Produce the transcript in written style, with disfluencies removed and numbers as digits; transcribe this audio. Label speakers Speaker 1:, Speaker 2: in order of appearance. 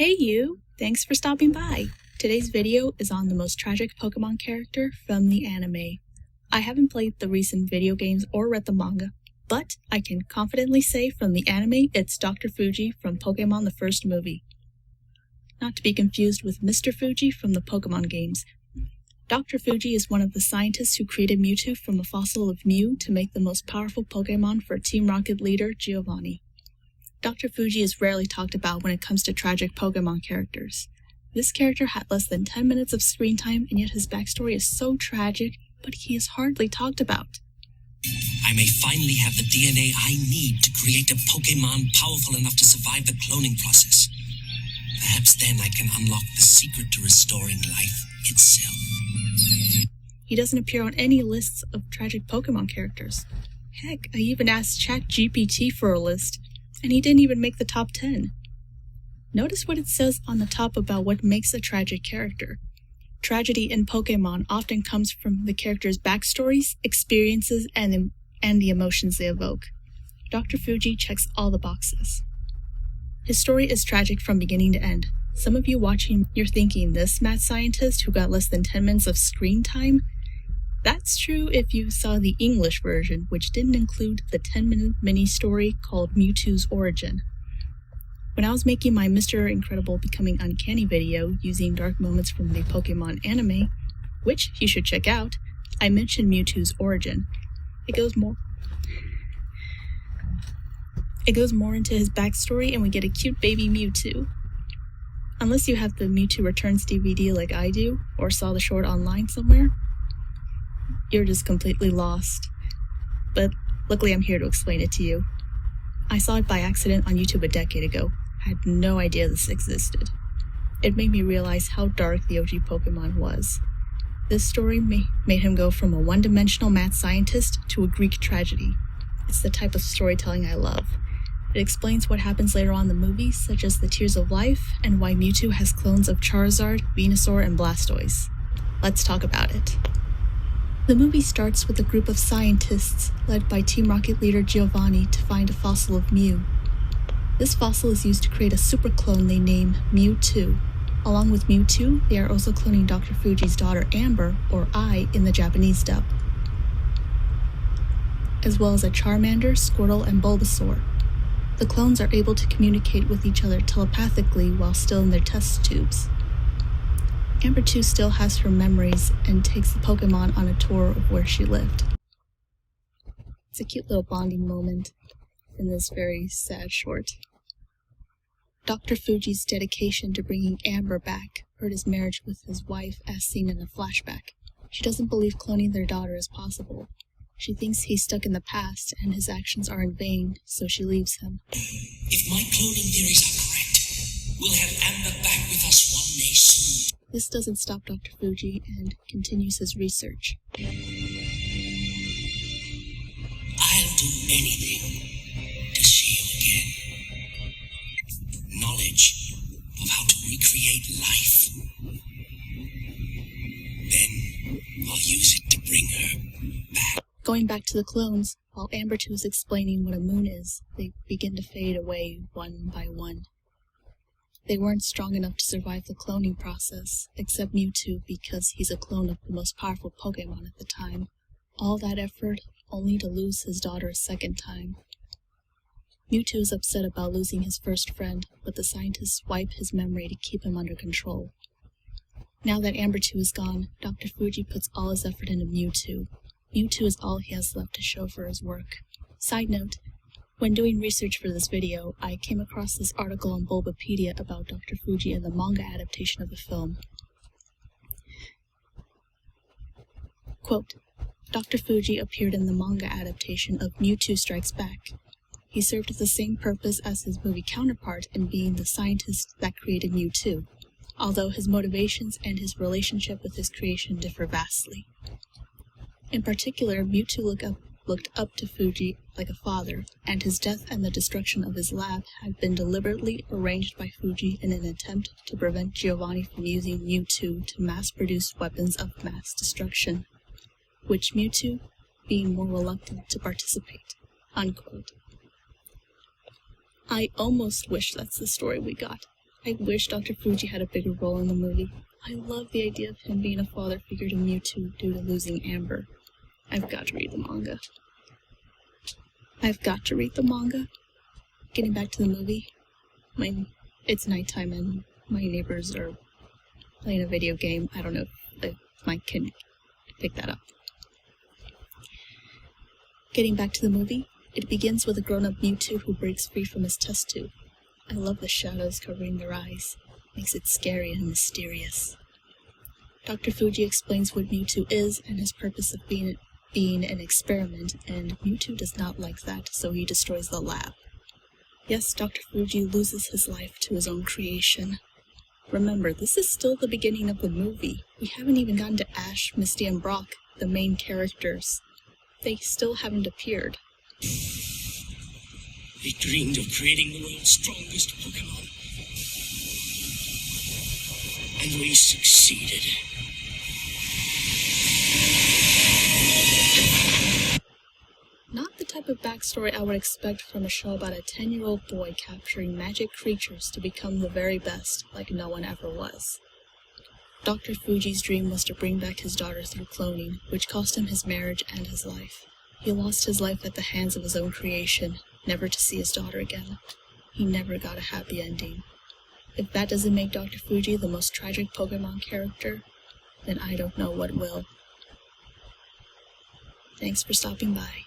Speaker 1: Hey you! Thanks for stopping by! Today's video is on the most tragic Pokemon character from the anime. I haven't played the recent video games or read the manga, but I can confidently say from the anime it's Dr. Fuji from Pokemon the first movie. Not to be confused with Mr. Fuji from the Pokemon games. Dr. Fuji is one of the scientists who created Mewtwo from a fossil of Mew to make the most powerful Pokemon for Team Rocket leader Giovanni. Dr. Fuji is rarely talked about when it comes to tragic Pokemon characters. This character had less than 10 minutes of screen time, and yet his backstory is so tragic, but he is hardly talked about.
Speaker 2: I may finally have the DNA I need to create a Pokemon powerful enough to survive the cloning process. Perhaps then I can unlock the secret to restoring life itself.
Speaker 1: He doesn't appear on any lists of tragic Pokemon characters. Heck, I even asked ChatGPT for a list, and he didn't even make the top 10. Notice what it says on the top about what makes a tragic character. Tragedy in Pokemon often comes from the character's backstories, experiences, and the emotions they evoke. Dr. Fuji checks all the boxes. His story is tragic from beginning to end. Some of you watching, you're thinking, this mad scientist who got less than 10 minutes of screen time? That's true if you saw the English version, which didn't include the 10-minute mini-story called Mewtwo's Origin. When I was making my Mr. Incredible Becoming Uncanny video using dark moments from the Pokemon anime, which you should check out, I mentioned Mewtwo's origin. It goes more into his backstory, and we get a cute baby Mewtwo. Unless you have the Mewtwo Returns DVD like I do, or saw the short online somewhere, you're just completely lost. But luckily I'm here to explain it to you. I saw it by accident on YouTube a decade ago. I had no idea this existed. It made me realize how dark the OG Pokemon was. This story made him go from a one-dimensional mad scientist to a Greek tragedy. It's the type of storytelling I love. It explains what happens later on in the movie, such as the Tears of Life, and why Mewtwo has clones of Charizard, Venusaur, and Blastoise. Let's talk about it. The movie starts with a group of scientists led by Team Rocket leader Giovanni to find a fossil of Mew. This fossil is used to create a super clone they name Mewtwo. Along with Mewtwo, they are also cloning Dr. Fuji's daughter Amber, or Ai in the Japanese dub, as well as a Charmander, Squirtle, and Bulbasaur. The clones are able to communicate with each other telepathically while still in their test tubes. Amber 2 still has her memories and takes the Pokemon on a tour of where she lived. It's a cute little bonding moment in this very sad short. Dr. Fuji's dedication to bringing Amber back hurt his marriage with his wife as seen in a flashback. She doesn't believe cloning their daughter is possible. She thinks he's stuck in the past and his actions are in vain, so she leaves him.
Speaker 2: If my cloning theories are correct, we'll have Amber back with us one day soon.
Speaker 1: This doesn't stop Dr. Fuji and continues his research.
Speaker 2: I'll do anything to see you again. Knowledge of how to recreate life. Then I'll use it to bring her back.
Speaker 1: Going back to the clones, while Amber 2 is explaining what a moon is, they begin to fade away one by one. They weren't strong enough to survive the cloning process, except Mewtwo because he's a clone of the most powerful Pokemon at the time. All that effort, only to lose his daughter a second time. Mewtwo is upset about losing his first friend, but the scientists wipe his memory to keep him under control. Now that Amber 2 is gone, Dr. Fuji puts all his effort into Mewtwo. Mewtwo is all he has left to show for his work. Side note, when doing research for this video, I came across this article on Bulbapedia about Dr. Fuji and the manga adaptation of the film. Quote, Dr. Fuji appeared in the manga adaptation of Mewtwo Strikes Back. He served the same purpose as his movie counterpart in being the scientist that created Mewtwo, although his motivations and his relationship with his creation differ vastly. In particular, Mewtwo looked up to Fuji like a father, and his death and the destruction of his lab had been deliberately arranged by Fuji in an attempt to prevent Giovanni from using Mewtwo to mass-produce weapons of mass destruction, which Mewtwo being more reluctant to participate. Unquote. I almost wish that's the story we got. I wish Dr. Fuji had a bigger role in the movie. I love the idea of him being a father figure to Mewtwo due to losing Amber. I've got to read the manga. Getting back to the movie, it's nighttime and my neighbors are playing a video game. I don't know if my kid picked that up. Getting back to the movie, it begins with a grown-up Mewtwo who breaks free from his test tube. I love the shadows covering their eyes. Makes it scary and mysterious. Dr. Fuji explains what Mewtwo is and his purpose of being an experiment, and Mewtwo does not like that, so he destroys the lab. Yes, Dr. Fuji loses his life to his own creation. Remember, this is still the beginning of the movie. We haven't even gotten to Ash, Misty, and Brock, the main characters. They still haven't appeared.
Speaker 2: They dreamed of creating the world's strongest Pokemon. And we succeeded.
Speaker 1: Not the type of backstory I would expect from a show about a 10-year-old boy capturing magic creatures to become the very best, like no one ever was. Dr. Fuji's dream was to bring back his daughter through cloning, which cost him his marriage and his life. He lost his life at the hands of his own creation, never to see his daughter again. He never got a happy ending. If that doesn't make Dr. Fuji the most tragic Pokemon character, then I don't know what will. Thanks for stopping by.